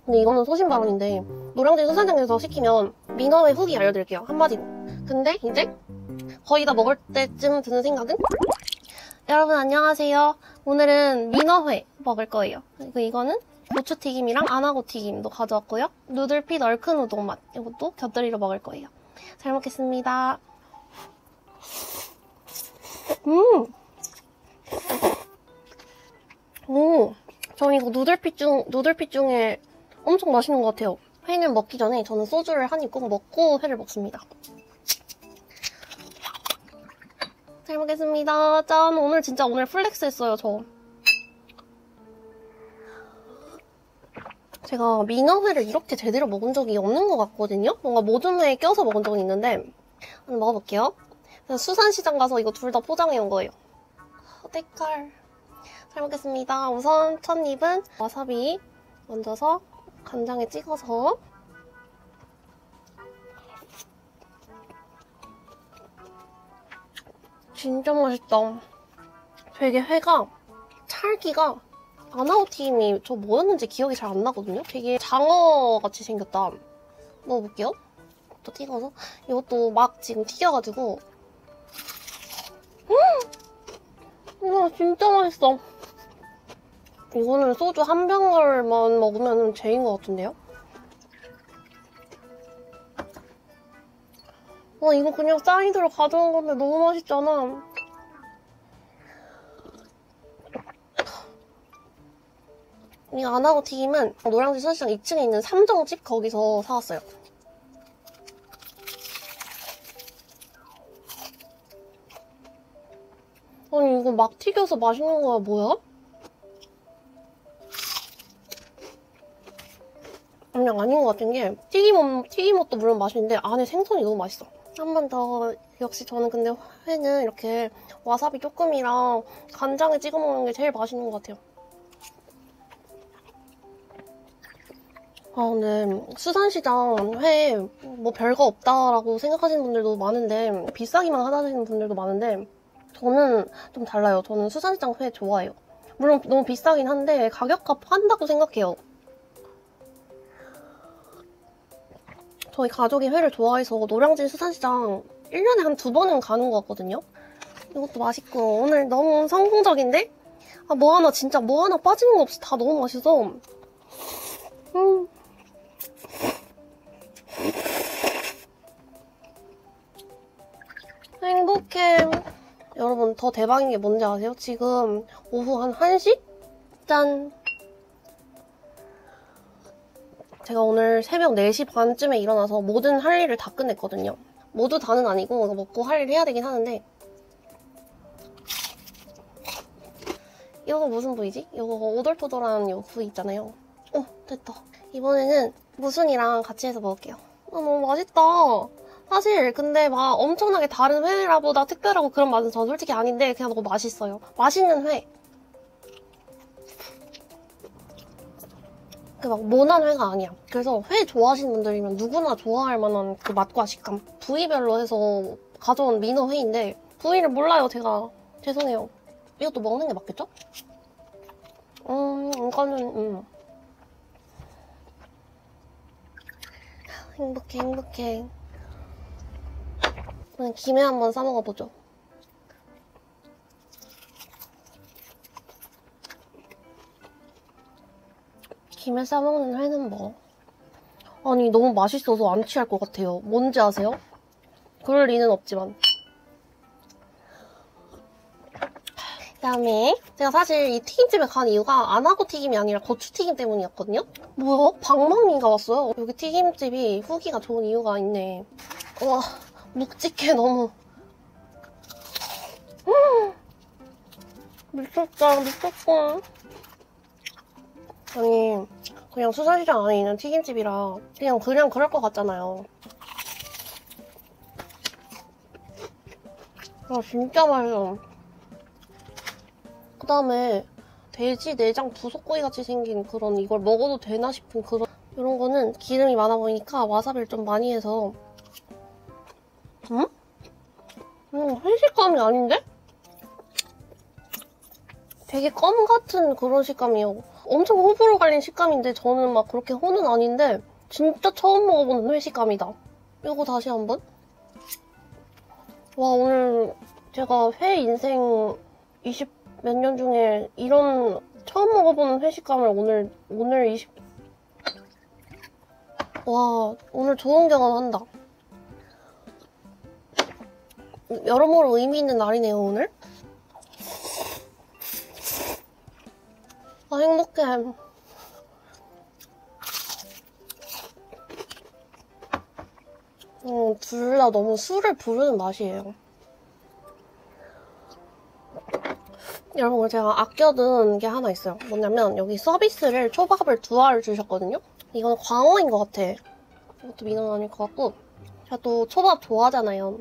근데 이거는 소신 발언인데 노량진 수산장에서 시키면 민어회 후기 알려드릴게요. 한마디로. 근데 이제 거의 다 먹을 때쯤 드는 생각은? 여러분 안녕하세요. 오늘은 민어회 먹을 거예요. 그리고 이거는 고추튀김이랑 안하고튀김도 가져왔고요. 누들핏 얼큰 우동 맛 이것도 곁들이로 먹을 거예요. 잘 먹겠습니다. 저 이거 누들핏 중에 엄청 맛있는 것 같아요. 회는 먹기 전에 저는 소주를 한 입 꼭 먹고 회를 먹습니다. 잘 먹겠습니다. 짠! 오늘 진짜 플렉스 했어요, 저. 제가 민어회를 이렇게 제대로 먹은 적이 없는 것 같거든요? 뭔가 모든 회에 껴서 먹은 적은 있는데 한번 먹어볼게요. 수산시장 가서 이거 둘 다 포장해 온 거예요. 때깔. 잘 먹겠습니다. 우선 첫 입은 와사비 얹어서 간장에 찍어서 진짜 맛있다. 되게 회가 찰기가 안하고튀김이 저 뭐였는지 기억이 잘 안 나거든요? 되게 장어같이 생겼다. 먹어볼게요. 또 튀겨서 이것도 막 지금 튀겨가지고 우와 진짜 맛있어. 이거는 소주 한 병을만 먹으면 죄인 것 같은데요? 와 이거 그냥 사이드로 가져온 건데 너무 맛있잖아. 이 안하고튀김은 노량진 수산시장 2층에 있는 삼정집 거기서 사왔어요. 아니 이거 막 튀겨서 맛있는 거야 뭐야? 그냥 아닌 것 같은 게 튀김옷도 물론 맛있는데 안에 생선이 너무 맛있어. 한 번 더. 역시 저는 근데 회는 이렇게 와사비 조금이랑 간장에 찍어 먹는 게 제일 맛있는 것 같아요. 근데 수산시장 회 뭐 별거 없다라고 생각하시는 분들도 많은데 비싸기만 하다는 분들도 많은데 저는 좀 달라요. 저는 수산시장 회 좋아해요. 물론 너무 비싸긴 한데 가격값 한다고 생각해요. 저희 가족이 회를 좋아해서 노량진 수산시장 1년에 한 2번은 가는 것 같거든요. 이것도 맛있고 오늘 너무 성공적인데? 뭐 하나 빠지는 거 없이 다 너무 맛있어. 행복해. 여러분 더 대박인 게 뭔지 아세요? 지금 오후 한 1시? 짠! 제가 오늘 새벽 4시 반쯤에 일어나서 모든 할 일을 다 끝냈거든요. 모두 다는 아니고 먹고 할 일 해야 되긴 하는데 이거 무슨 부위지? 이거 오돌토돌한 요 부위 있잖아요. 됐다. 이번에는 무순이랑 같이 해서 먹을게요. 너무 맛있다. 사실 근데 막 엄청나게 다른 회라보다 특별하고 그런 맛은 전 솔직히 아닌데 그냥 너무 맛있어요. 맛있는 회. 막 모난 회가 아니야. 그래서 회 좋아하시는 분들이면 누구나 좋아할 만한 그 맛과 식감. 부위별로 해서 가져온 민어회인데 부위를 몰라요 제가. 죄송해요. 이것도 먹는 게 맞겠죠? 이거는 행복해. 그냥 김에 한번 싸먹어보죠. 김에 싸먹는 회는 뭐? 아니 너무 맛있어서 안 취할 것 같아요. 뭔지 아세요? 그럴 리는 없지만. 그다음에 제가 사실 이 튀김집에 간 이유가 안하고튀김이 아니라 고추튀김 때문이었거든요? 뭐야? 방망이가 왔어요. 여기 튀김집이 후기가 좋은 이유가 있네. 와 묵직해 너무. 미쳤다. 아니 그냥 수산시장 안에 있는 튀김집이라 그냥 그럴 것 같잖아요. 진짜 맛있어. 그 다음에 돼지 내장 부속고기 같이 생긴 그런 이걸 먹어도 되나 싶은 이런 거는 기름이 많아 보이니까 와사비를 좀 많이 해서 회식감이 아닌데? 되게 껌 같은 그런 식감이에요. 엄청 호불호 갈린 식감인데 저는 막 그렇게 호는 아닌데 진짜 처음 먹어보는 회 식감이다. 이거 다시 한번. 와, 오늘 제가 회 인생 20 몇 년 중에 이런 처음 먹어보는 회 식감을 와, 오늘 좋은 경험한다. 여러모로 의미 있는 날이네요, 오늘. 아, 행복해. 둘 다 너무 술을 부르는 맛이에요. 여러분, 오늘 제가 아껴둔 게 하나 있어요. 뭐냐면 여기 서비스를 초밥을 2알을 주셨거든요. 이거는 광어인 것 같아. 이것도 민어는 아닐 것 같고. 제가 또 초밥 좋아하잖아요.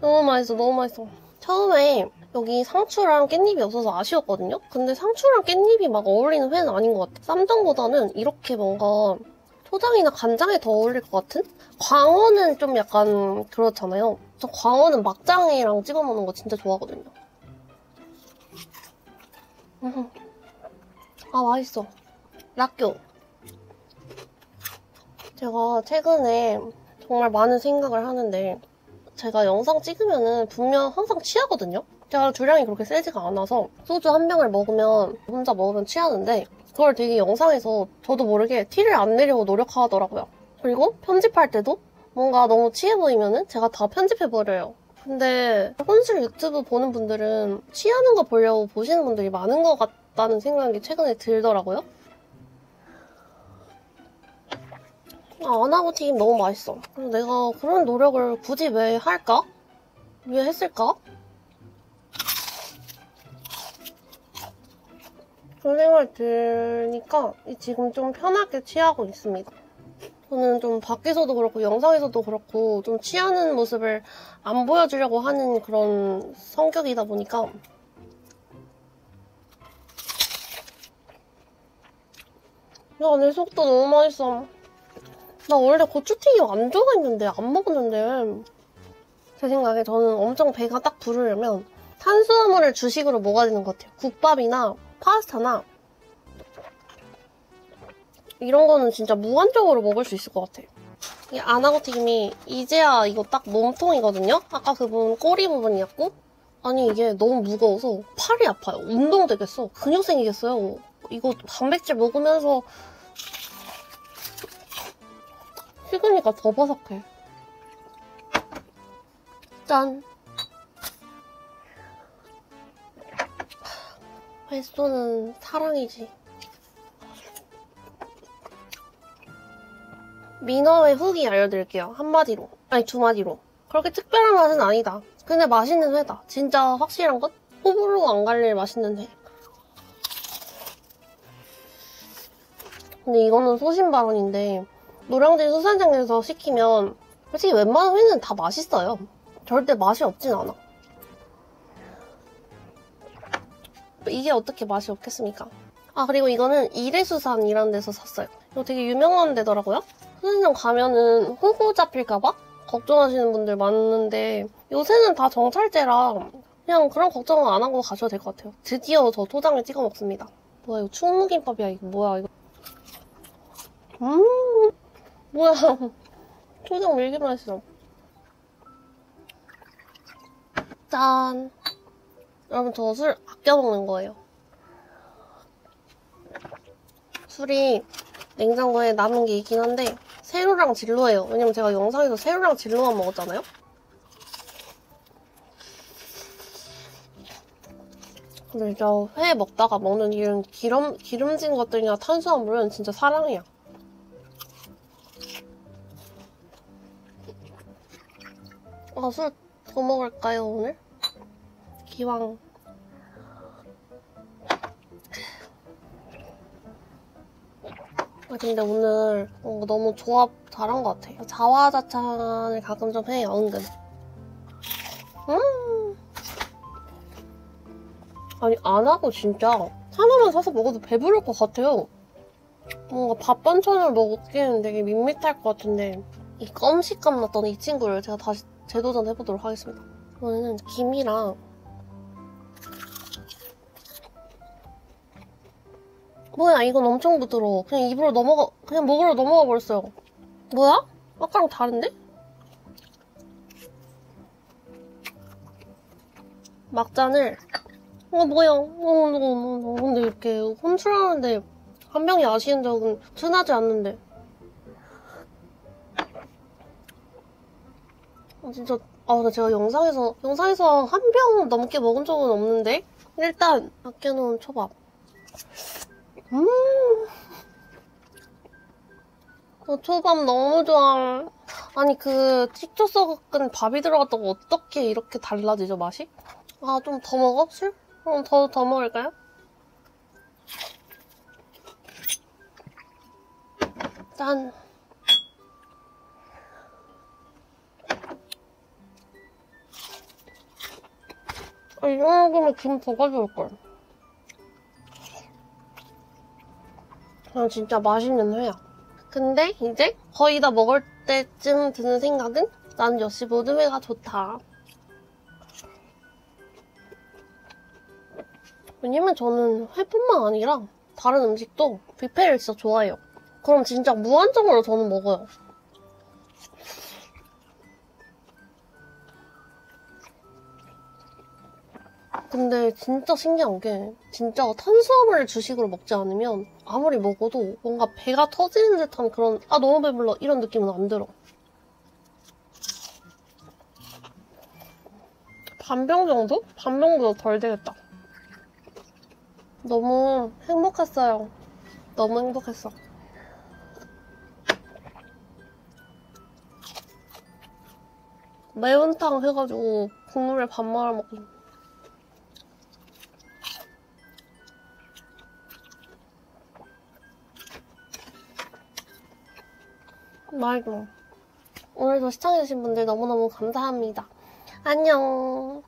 너무 맛있어, 너무 맛있어. 처음에 여기 상추랑 깻잎이 없어서 아쉬웠거든요? 근데 상추랑 깻잎이 막 어울리는 회는 아닌 것 같아. 쌈장보다는 이렇게 뭔가 초장이나 간장에 더 어울릴 것 같은? 광어는 좀 약간 그렇잖아요. 저 광어는 막장이랑 찍어 먹는 거 진짜 좋아하거든요. 아, 맛있어. 락교. 제가 최근에 정말 많은 생각을 하는데 제가 영상 찍으면은 분명 항상 취하거든요? 제가 주량이 그렇게 세지가 않아서 소주 한 병을 먹으면 혼자 먹으면 취하는데 그걸 되게 영상에서 저도 모르게 티를 안 내려고 노력하더라고요. 그리고 편집할 때도 뭔가 너무 취해 보이면은 제가 다 편집해버려요. 근데 혼술 유튜브 보는 분들은 취하는 거 보려고 보시는 분들이 많은 것 같다는 생각이 최근에 들더라고요. 아나고튀김 너무 맛있어. 그래서 내가 그런 노력을 굳이 왜 할까? 왜 했을까? 그런 생각이 드니까 지금 좀 편하게 취하고 있습니다. 저는 좀 밖에서도 그렇고 영상에서도 그렇고 좀 취하는 모습을 안 보여주려고 하는 그런 성격이다 보니까 야, 내 속도 너무 맛있어. 나 원래 고추튀김 안 좋아했는데 안 먹었는데 제 생각에 저는 엄청 배가 딱 부르려면 탄수화물을 주식으로 먹어야 되는 것 같아요. 국밥이나 파스타나 이런 거는 진짜 무한적으로 먹을 수 있을 것 같아요. 이 아나고튀김이 이제야 이거 딱 몸통이거든요? 아까 그 부분 꼬리 부분이었고 아니 이게 너무 무거워서 팔이 아파요. 운동되겠어. 근육 생기겠어요. 이거 단백질 먹으면서 식으니까 더 바삭해. 짠! 횟소는 사랑이지. 민어회 후기 알려드릴게요. 한마디로. 아니, 2마디로. 그렇게 특별한 맛은 아니다. 근데 맛있는 회다. 진짜 확실한 건? 호불호 안 갈릴 맛있는 회. 근데 이거는 소신 발언인데 노량진 수산장에서 시키면 솔직히 웬만한 회는 다 맛있어요. 절대 맛이 없진 않아. 이게 어떻게 맛이 없겠습니까? 아, 그리고 이거는 이래수산이라는 데서 샀어요. 이거 되게 유명한 데더라고요. 수산장 가면은 호구 잡힐까봐 걱정하시는 분들 많은데 요새는 다 정찰제라 그냥 그런 걱정은 안 하고 가셔도 될 것 같아요. 드디어 저 초장을 찍어 먹습니다. 뭐야, 이거 충무김밥이야. 이거 뭐야, 이거. 뭐야. 초장 왜 이렇게 맛있어. 짠. 여러분, 저 술 아껴 먹는 거예요. 술이 냉장고에 남은 게 있긴 한데 새우랑 진로예요. 왜냐면 제가 영상에서 새우랑 진로만 먹었잖아요. 근데 진짜 회 먹다가 먹는 이런 기름진 것들이나 탄수화물은 진짜 사랑이야. 아, 술 더 먹을까요, 오늘? 기왕. 아, 근데 오늘 너무 조합 잘한 것 같아. 자화자찬을 가끔 좀 해요, 은근. 아니, 안 하고 진짜 하나만 사서 먹어도 배부를 것 같아요. 뭔가 밥 반찬을 먹기에는 되게 밋밋할 것 같은데 이 껌식감 났던 이 친구를 제가 재도전 해보도록 하겠습니다. 이번에는 김이랑 뭐야, 이건 엄청 부드러워. 그냥 그냥 목으로 넘어가 버렸어요. 뭐야? 아까랑 다른데? 막잔을 뭐야. 근데 이렇게 혼술하는데 한 병이 아쉬운 적은 흔하지 않는데. 진짜 근데 제가 영상에서 한 병 넘게 먹은 적은 없는데. 일단 아껴놓은 초밥. 초밥 너무 좋아. 아니 식초 썩은 밥이 들어갔다고 어떻게 이렇게 달라지죠, 맛이? 좀 더 먹어? 술? 그럼 더 먹을까요? 짠. 이 정도면 김 더 가져올걸. 진짜 맛있는 회야. 근데 이제 거의 다 먹을 때쯤 드는 생각은 난 역시 모든 회가 좋다. 왜냐면 저는 회뿐만 아니라 다른 음식도 뷔페를 진짜 좋아해요. 그럼 진짜 무한정으로 저는 먹어요. 근데 진짜 신기한 게 진짜 탄수화물을 주식으로 먹지 않으면 아무리 먹어도 뭔가 배가 터지는 듯한 그런 너무 배불러 이런 느낌은 안 들어. 반병 정도? 반병보다 덜 되겠다. 너무 행복했어요. 너무 행복했어. 매운탕 해가지고 국물에 밥 말아먹고. 맛있어. 오늘도 시청해주신 분들 너무너무 감사합니다. 안녕.